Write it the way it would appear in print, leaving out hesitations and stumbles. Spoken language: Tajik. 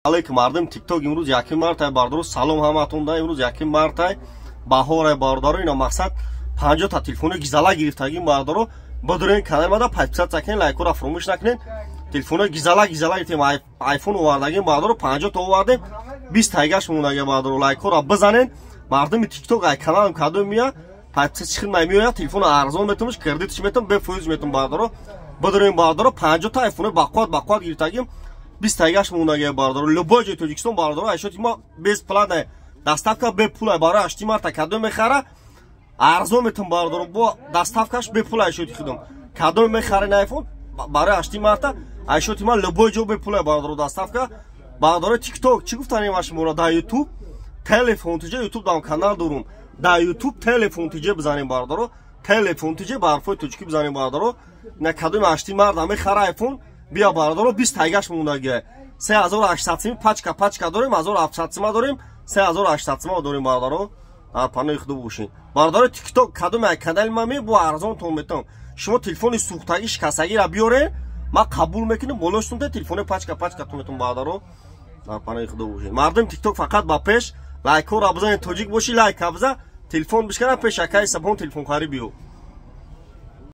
алайкум мардум тикток имрӯз якин марта бардоро салом ҳаматонда имрӯз якин марта баҳора бардоро ина мақсад 50 та телефони гизала гирифтагин бардоро бодурин канал мада подписат закин лайкора фаромӯш накунед телефони гизала гирифтем айфон овардагин бардоро 50 та овардем 20 тайгаш мондаги бардоро лайкора бизанен мардуми тикток ай каналам кадом мия подписат чихин мемиоя телефон арзон метумш кредитш метум бефоиз метум бардоро бодурин бардоро 50 та айфони бақват гирифтагим 20 тайгаш мондаги бардоро любой ҷои Тоҷикистон бардоро айшоти ма без плана доставка бепула барои ашти марта кадом мехара арзон метум бардоро бо доставкаш бепула айшоти худам кадом мехарин айфон барои ашти марта айшоти ма любой ҷо бепула бардоро доставка бардоро тикток чӣ гуфтанем ва шумо дар ютуб телефон тиҷа ютуб дам канал дорум дар ютуб телефон тиҷа бизанем бардоро телефон тиҷа ба ҳарфои тоҷикӣ бизанем бардоро на кадом ашти марта мехара айфон бия бардоро 20 тайгаш мондаги 3800 сим пачка дорем 1700 сима дорем 3800 сима дорем бардоро панои худо бошин бардоро тикток кадом ай канали ма ме бо арзонтон метам шумо телефони сӯхтагӣ шикастагиро биёре ма қабул мекунем болоштун телефони пачка тун метам бардоро панои худо бошин мардум тикток фақат ба пеш лайкора бизанед тоҷик боши лайка биза телефон бишкара пешакаи сабон телефон хари биё